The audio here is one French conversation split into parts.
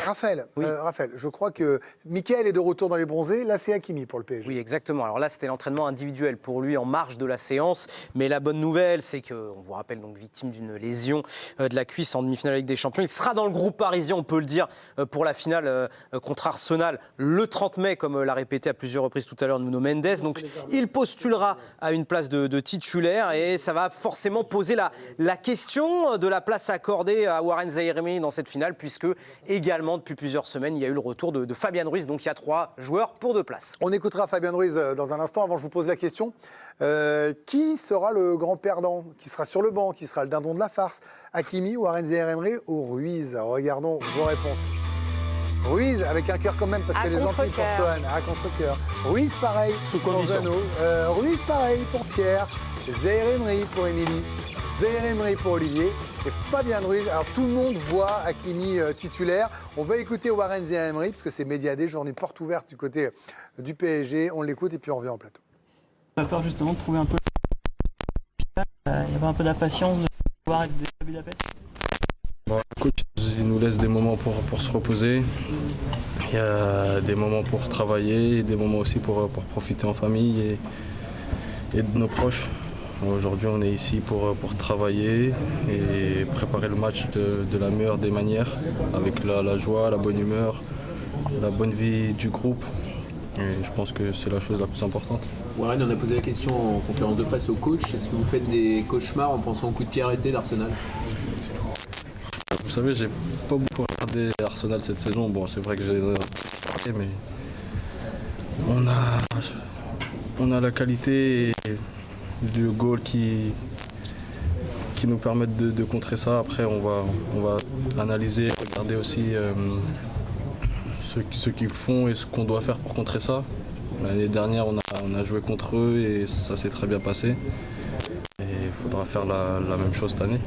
Raphaël, Oui. Raphaël, je crois que Mickaël est de retour dans les bronzés. Là, c'est Hakimi pour le PSG. Oui, exactement. Alors là, c'était l'entraînement individuel pour lui en marge de la séance. Mais la bonne nouvelle, c'est qu'on vous rappelle, donc victime d'une lésion de la cuisse en demi-finale Ligue des Champions. Il sera dans le groupe parisien, on peut le dire, pour la finale contre Arsenal le 30 mai, comme l'a répété à plusieurs reprises tout à l'heure Nuno Mendes. Donc il postulera à une place de titulaire et ça va forcément poser la question de la place accordée à Warren Zaïre-Emery dans cette finale, puisque également depuis plusieurs semaines, il y a eu le retour de Fabien Ruiz. Donc il y a 3 joueurs pour 2 places. On écoutera Fabien Ruiz dans un instant. Avant, je vous pose la question. Qui sera le grand perdant? Qui sera sur le banc? Qui sera le dindon de la farce? Hakimi, Warren Zaïre-Emery ou Ruiz? Alors, regardons vos réponses. Ruiz, avec un cœur quand même, parce qu'elle est gentille pour Sohan, à contre-cœur. Ruiz, pareil Sous pour condition. Jeannot. Ruiz, pareil pour Pierre. Zaïre-Emery pour Émilie. Zaïre-Emery pour Olivier. Et Fabien Ruiz. Alors, tout le monde voit Hakimi titulaire. On va écouter Warren Zaïre-Emery, parce que c'est Médiadé, journée porte ouverte du côté du PSG. On l'écoute et puis on revient en plateau. Pas peur justement de trouver un peu. Il y avait un peu d'impatience de voir avec des Budapest. Bon, le coach il nous laisse des moments pour se reposer. Il y a des moments pour travailler, et des moments aussi pour profiter en famille et de nos proches. Aujourd'hui, on est ici pour travailler et préparer le match de la meilleure des manières, avec la joie, la bonne humeur, la bonne vie du groupe. Et je pense que c'est la chose la plus importante. Warren, on a posé la question en conférence de presse au coach. Est-ce que vous faites des cauchemars en pensant au coup de pied arrêté d'Arsenal? Vous savez, j'ai pas beaucoup regardé Arsenal cette saison. Bon, c'est vrai que j'ai parlé, mais on a la qualité et le goal qui nous permettent de contrer ça. Après, on va analyser, regarder aussi ce qu'ils font et ce qu'on doit faire pour contrer ça. L'année dernière, on a joué contre eux et ça s'est très bien passé. Et il faudra faire la même chose cette année.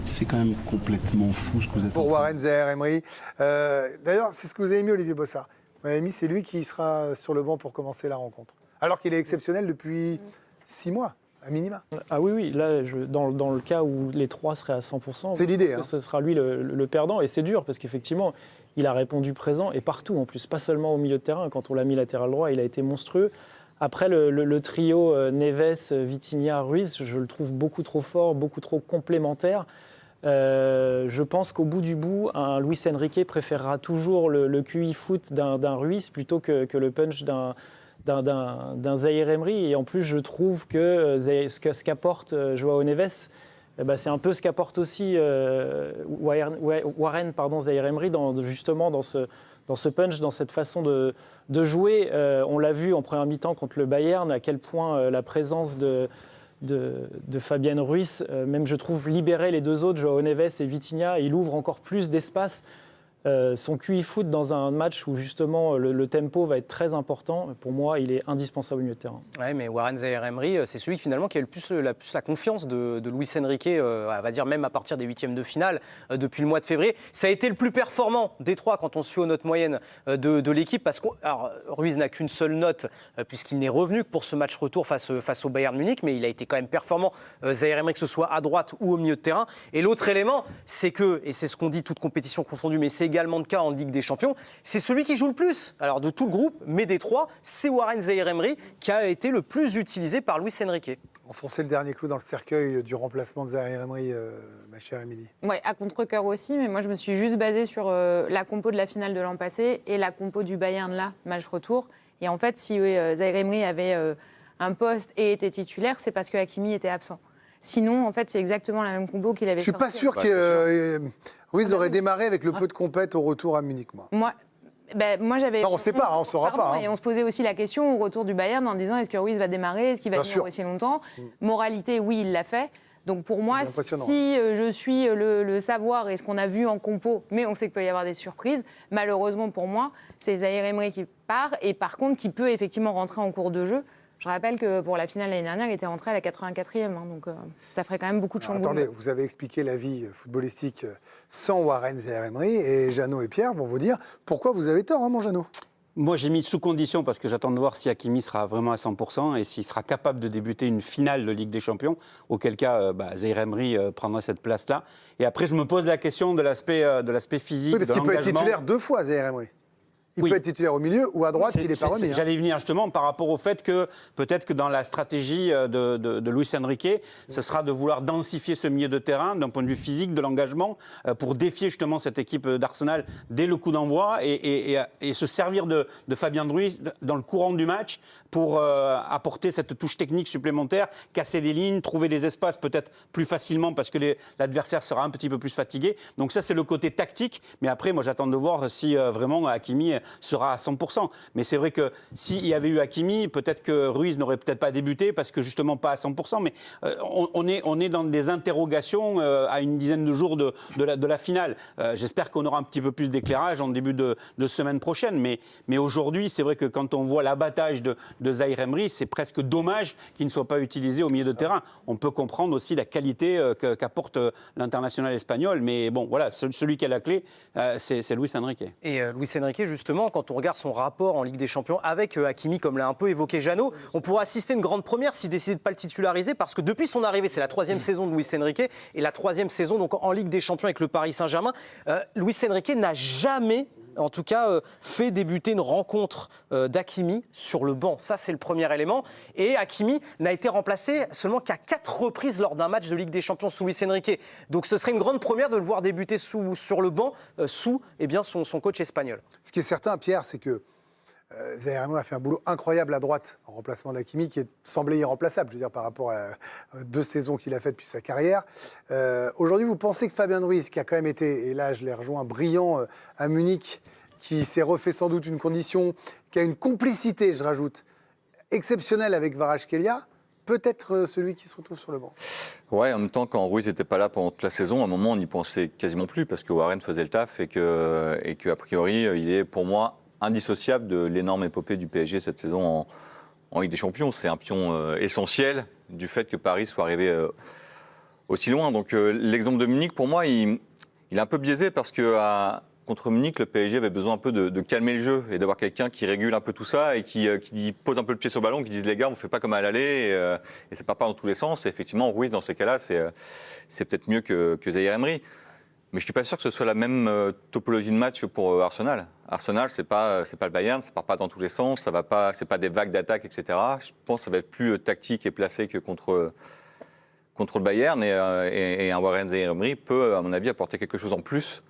C'est quand même complètement fou ce que vous êtes Pour Warren Zaïre-Emery. D'ailleurs, c'est ce que vous avez mis, Olivier Bossard. Vous avez mis, c'est lui qui sera sur le banc pour commencer la rencontre. Alors qu'il est exceptionnel depuis 6 mois, à minima. Ah oui, là, dans le cas où les 3 seraient à 100%, C'est l'idée, hein. ce sera lui le perdant. Et c'est dur parce qu'effectivement, il a répondu présent et partout en plus, pas seulement au milieu de terrain. Quand on l'a mis latéral droit, il a été monstrueux. Après, le trio Neves, Vitinha, Ruiz, je le trouve beaucoup trop fort, beaucoup trop complémentaire. Je pense qu'au bout du bout, un Luis Enrique préférera toujours le QI foot d'un Ruiz plutôt que le punch d'un Zaïre-Emery. Et en plus, je trouve que ce qu'apporte Joao Neves, c'est un peu ce qu'apporte aussi Warren Zaïre-Emery justement dans ce punch, dans cette façon de jouer. On l'a vu en première mi-temps contre le Bayern, à quel point la présence de Fabien Ruiz, même je trouve libérer les 2 autres, Joao Neves et Vitinha, il ouvre encore plus d'espace. Son QI foot dans un match où justement le tempo va être très important, pour moi il est indispensable au milieu de terrain. Ouais, mais Warren Zaïre-Emery, c'est celui finalement qui a eu le plus la confiance de Luis Enrique, on va dire même à partir des 8e de finale depuis le mois de février. Ça a été le plus performant des 3 quand on se fie aux notes moyennes de l'équipe, parce que Ruiz n'a qu'une seule note puisqu'il n'est revenu que pour ce match retour face au Bayern Munich, mais il a été quand même performant, Zaïre-Emery, que ce soit à droite ou au milieu de terrain. Et l'autre élément, c'est que, et c'est ce qu'on dit toute compétition confondue, mais c'est également le cas en Ligue des Champions, c'est celui qui joue le plus. Alors de tout le groupe, mais des 3, c'est Warren Zaïre-Emery qui a été le plus utilisé par Luis Enrique. Enfoncer le dernier clou dans le cercueil du remplacement de Zaïre-Emery, ma chère Émilie. Oui, à contre-cœur aussi, mais moi je me suis juste basée sur la compo de la finale de l'an passé et la compo du Bayern là, match retour. Et en fait, si Zaïre-Emery avait un poste et était titulaire, c'est parce que Hakimi était absent. Sinon, en fait, c'est exactement la même compo qu'il avait Je ne suis pas sûr que Ruiz aurait démarré avec le peu de compète au retour à Munich, moi. Moi j'avais. Non, on ne sait pas, on ne saura pas. Et on se posait aussi la question au retour du Bayern en disant est-ce que Ruiz va démarrer, est-ce qu'il va tenir aussi longtemps. Moralité, oui, il l'a fait. Donc pour moi, si je suis le savoir et ce qu'on a vu en compo, mais on sait qu'il peut y avoir des surprises, malheureusement pour moi, c'est Zaïre-Emery qui part et par contre qui peut effectivement rentrer en cours de jeu. Je rappelle que pour la finale l'année dernière, il était rentré à la 84e, donc ça ferait quand même beaucoup de chamboulements. Attendez, vous avez expliqué la vie footballistique sans Warren Zaïre-Emery et Jeannot et Pierre vont vous dire pourquoi vous avez tort, mon Jeannot. Moi, j'ai mis sous condition parce que j'attends de voir si Hakimi sera vraiment à 100% et s'il sera capable de débuter une finale de Ligue des Champions, auquel cas Zaïre Emery prendra cette place-là. Et après, je me pose la question de l'aspect physique, oui, parce qu'il peut être titulaire 2 fois, Zaïre Emery. Il peut être titulaire au milieu ou à droite s'il n'est pas remis. J'allais y venir justement par rapport au fait que peut-être que dans la stratégie de Luis Enrique, ce sera de vouloir densifier ce milieu de terrain d'un point de vue physique, de l'engagement, pour défier justement cette équipe d'Arsenal dès le coup d'envoi et se servir de Fabien Ruiz dans le courant du match pour apporter cette touche technique supplémentaire, casser des lignes, trouver des espaces peut-être plus facilement parce que l'adversaire sera un petit peu plus fatigué. Donc ça, c'est le côté tactique. Mais après, moi, j'attends de voir si vraiment Hakimi sera à 100%. Mais c'est vrai que s'il y avait eu Hakimi, peut-être que Ruiz n'aurait peut-être pas débuté parce que justement pas à 100%. Mais on est dans des interrogations à une dizaine de jours de la finale. J'espère qu'on aura un petit peu plus d'éclairage en début de semaine prochaine. Mais aujourd'hui, c'est vrai que quand on voit l'abattage de Zaïre Emery, c'est presque dommage qu'il ne soit pas utilisé au milieu de terrain. On peut comprendre aussi la qualité qu'apporte l'international espagnol. Mais bon, voilà, celui qui a la clé, c'est Luis Enrique. Et Luis Enrique, justement, quand on regarde son rapport en Ligue des Champions avec Hakimi, comme l'a un peu évoqué Jeannot, on pourrait assister à une grande première s'il décidait de ne pas le titulariser, parce que depuis son arrivée, c'est la 3e saison de Luis Enrique, et la 3e saison donc, en Ligue des Champions avec le Paris Saint-Germain. Luis Enrique n'a jamais... en tout cas, fait débuter une rencontre d'Hakimi sur le banc. Ça, c'est le premier élément. Et Hakimi n'a été remplacé seulement qu'à 4 reprises lors d'un match de Ligue des Champions sous Luis Enrique. Donc ce serait une grande première de le voir débuter sur le banc sous son coach espagnol. Ce qui est certain, Pierre, c'est que Zaïre Emery a fait un boulot incroyable à droite en remplacement d'Hakimi, qui semblait irremplaçable, je veux dire, par rapport à 2 saisons qu'il a faites depuis sa carrière. Aujourd'hui, vous pensez que Fabien Ruiz, qui a quand même été, et là je l'ai rejoint, brillant à Munich, qui s'est refait sans doute une condition, qui a une complicité, je rajoute, exceptionnelle avec Kvaratskhelia, peut-être celui qui se retrouve sur le banc. Ouais, en même temps, quand Ruiz n'était pas là pendant toute la saison, à un moment, on n'y pensait quasiment plus, parce que Warren faisait le taf et que a priori, il est pour moi indissociable de l'énorme épopée du PSG cette saison en Ligue des Champions. C'est un pion essentiel du fait que Paris soit arrivé aussi loin. Donc l'exemple de Munich, pour moi, il est un peu biaisé parce que contre Munich, le PSG avait besoin un peu de calmer le jeu et d'avoir quelqu'un qui régule un peu tout ça et qui pose un peu le pied sur le ballon, qui dise les gars, on ne fait pas comme à l'aller et ça ne part pas dans tous les sens. Et effectivement, Ruiz, dans ces cas-là, c'est peut-être mieux que Zaïre Emery. Mais je ne suis pas sûr que ce soit la même topologie de match pour Arsenal. Arsenal, c'est pas le Bayern, ça ne part pas dans tous les sens, ce n'est pas des vagues d'attaque, etc. Je pense que ça va être plus tactique et placé que contre le Bayern. Et un Warren Zaïre Emery peut, à mon avis, apporter quelque chose en plus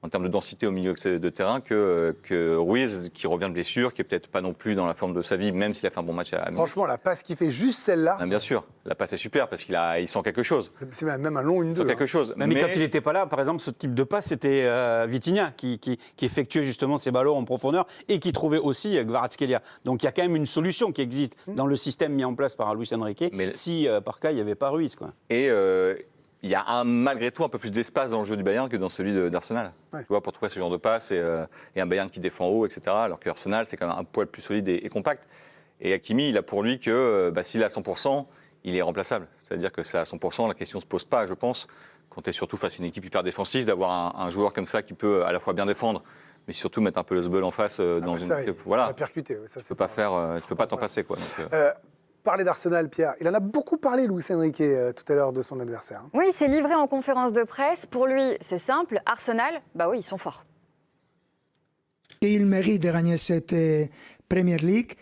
en termes de densité au milieu de terrain que Ruiz, qui revient de blessure, qui n'est peut-être pas non plus dans la forme de sa vie, même s'il a fait un bon match à Munich. Franchement, la passe qu'il fait, juste celle-là... Bien sûr, la passe est super parce qu'il sent quelque chose. C'est même un long 1-2. Il sent quelque chose. Mais quand il n'était pas là, par exemple, ce type de passe, c'était Vitinha qui effectuait justement ces ballons en profondeur et qui trouvait aussi Kvaratskhelia. Donc il y a quand même une solution qui existe dans le système mis en place par Luis Enrique, si par cas il n'y avait pas Ruiz, quoi. Et... il y a malgré tout un peu plus d'espace dans le jeu du Bayern que dans celui d'Arsenal. Ouais. Tu vois, pour trouver ce genre de passe et un Bayern qui défend haut, etc. Alors que Arsenal, c'est quand même un poil plus solide et compact. Et Hakimi, il a pour lui que s'il est à 100%, il est remplaçable. C'est-à-dire que c'est à 100%, la question ne se pose pas, je pense, quand tu es surtout face à une équipe hyper défensive, d'avoir un joueur comme ça qui peut à la fois bien défendre, mais surtout mettre un peu le sbeul en face dans une équipe. Voilà. Percuter, ça, tu ne peux pas t'en passer, quoi. Donc, parler d'Arsenal, Pierre. Il en a beaucoup parlé, Luis Enrique, tout à l'heure, de son adversaire. Oui, il s'est livré en conférence de presse. Pour lui, c'est simple. Arsenal, bah oui, ils sont forts. Ils méritent de gagner cette Premier League.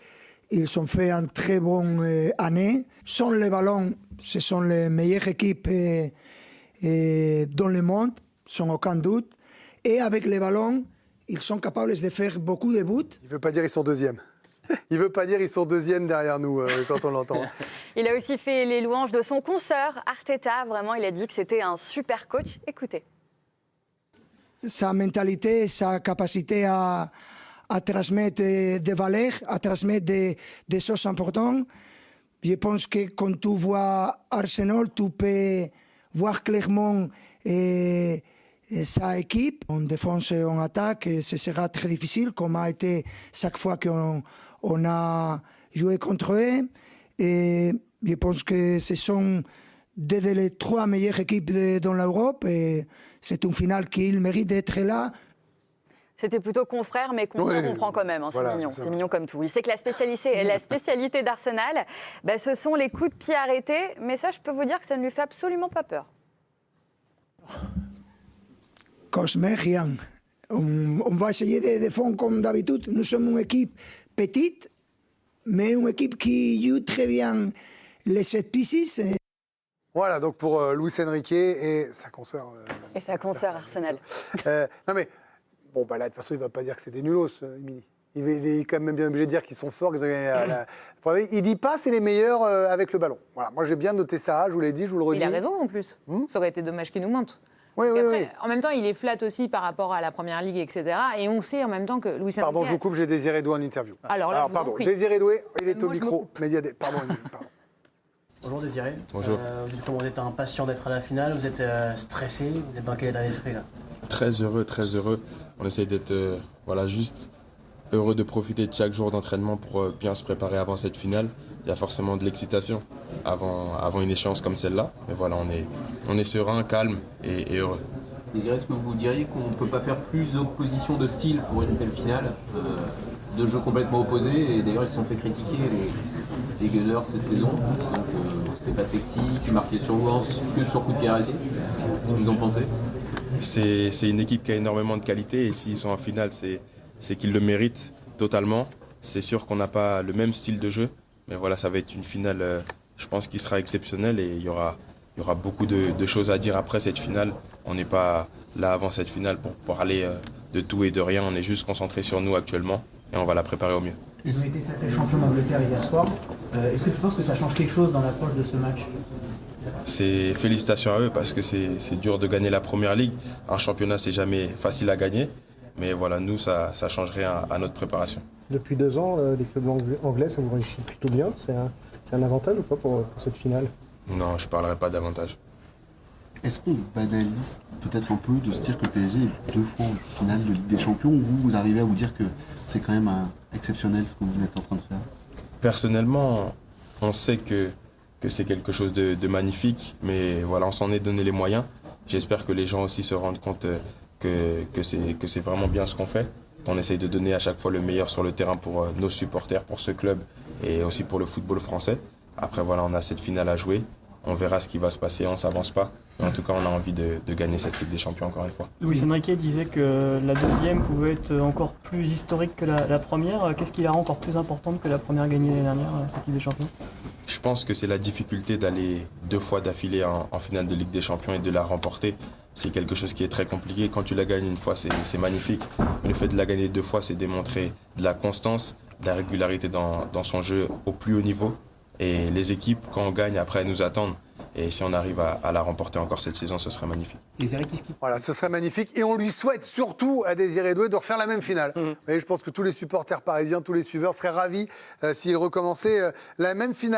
Ils ont fait une très bonne année. Sans le ballon, ce sont les meilleures équipes dans le monde, sans aucun doute. Et avec le ballon, ils sont capables de faire beaucoup de buts. Il ne veut pas dire qu'ils sont deuxièmes. Il ne veut pas dire qu'ils sont deuxièmes derrière nous quand on l'entend. Il a aussi fait les louanges de son consoeur, Arteta. Vraiment, il a dit que c'était un super coach. Écoutez. Sa mentalité, sa capacité à transmettre des valeurs, à transmettre des choses importantes. Je pense que quand tu vois Arsenal, tu peux voir clairement sa équipe. En défense et en attaque, ce sera très difficile, comme a été chaque fois qu'on a joué contre eux. Et je pense que ce sont les 3 meilleures équipes dans l'Europe. Et c'est une finale qui mérite d'être là. C'était plutôt confrère, mais confrère, on comprend quand même. Hein, voilà, c'est mignon comme tout. Il sait que la spécialité d'Arsenal, ce sont les coups de pied arrêtés. Mais ça, je peux vous dire que ça ne lui fait absolument pas peur. Cosme, rien. On va essayer de défendre comme d'habitude. Nous sommes une équipe petite, mais une équipe qui joue très bien les set pieces. Voilà, donc pour Luis Enrique et sa consoeur. Et sa consoeur Arsenal. Non mais, bon, bah là, de toute façon, il ne va pas dire que c'est des nulos, Emily. Il est quand même bien obligé de dire qu'ils sont forts, qu'ils ont gagné il ne dit pas c'est les meilleurs avec le ballon. Voilà, moi j'ai bien noté ça, je vous l'ai dit, je vous le redis. Il a raison en plus. Ça aurait été dommage qu'il nous monte. Oui. En même temps, il est flat aussi par rapport à la Première Ligue, etc. Et on sait en même temps que Luis Enrique... Pardon, je vous coupe, j'ai Désiré Doué en interview. Alors pardon, Désiré Doué, il est au micro. Pardon, Emily, pardon. Bonjour Désiré. Bonjour. Vous êtes impatient d'être à la finale, vous êtes stressé, vous êtes dans quel état d'esprit là? Très heureux. On essaye d'être juste heureux de profiter de chaque jour d'entraînement pour bien se préparer avant cette finale. Il y a forcément de l'excitation avant une échéance comme celle-là. Mais voilà, on est serein, calme et heureux. Désiré, est-ce que vous diriez qu'on ne peut pas faire plus opposition de style pour une telle finale? Deux jeux complètement opposés, et d'ailleurs ils se sont fait critiquer les Gunners cette saison. Donc c'était pas sexy, tu marquais que sur coup de pied arrêté. Qu'est-ce que vous en pensez? C'est une équipe qui a énormément de qualité et s'ils sont en finale, c'est qu'ils le méritent totalement. C'est sûr qu'on n'a pas le même style de jeu, mais voilà, ça va être une finale, je pense, qui sera exceptionnelle et il y aura beaucoup de choses à dire après cette finale. On n'est pas là avant cette finale pour parler de tout et de rien, on est juste concentré sur nous actuellement et on va la préparer au mieux. Ils ont été sacrés champions d'Angleterre hier soir. Est-ce que tu penses que ça change quelque chose dans l'approche de ce match? C'est félicitations à eux parce que c'est dur de gagner la Première Ligue. Un championnat, c'est jamais facile à gagner. Mais voilà, nous, ça changerait à notre préparation. Depuis 2 ans, les clubs anglais, ça vous réussit plutôt bien. C'est un avantage ou pas pour cette finale? Non, je ne parlerai pas d'avantage. Est-ce qu'on banalise peut-être un peu de se dire que le PSG est 2 fois en finale de Ligue des Champions, ou vous arrivez à vous dire que c'est quand même exceptionnel ce que vous êtes en train de faire? Personnellement, on sait que c'est quelque chose de magnifique, mais voilà, on s'en est donné les moyens. J'espère que les gens aussi se rendent compte que c'est vraiment bien ce qu'on fait. On essaye de donner à chaque fois le meilleur sur le terrain pour nos supporters, pour ce club et aussi pour le football français. Après, voilà, on a cette finale à jouer. On verra ce qui va se passer, on ne s'avance pas. Mais en tout cas, on a envie de gagner cette Ligue des Champions encore une fois. Luis Enrique disait que la deuxième pouvait être encore plus historique que la première. Qu'est-ce qui la rend encore plus importante que la première gagnée l'année dernière, cette Ligue des Champions? Je pense que c'est la difficulté d'aller 2 fois d'affilée en finale de Ligue des Champions et de la remporter. C'est quelque chose qui est très compliqué. Quand tu la gagnes une fois, c'est magnifique. Mais le fait de la gagner 2 fois, c'est démontrer de la constance, de la régularité dans son jeu au plus haut niveau. Et les équipes, quand on gagne, après, elles nous attendent. Et si on arrive à la remporter encore cette saison, ce serait magnifique. Voilà, ce serait magnifique. Et on lui souhaite surtout à Désiré Doué de refaire la même finale. Et je pense que tous les supporters parisiens, tous les suiveurs seraient ravis s'il recommençait la même finale.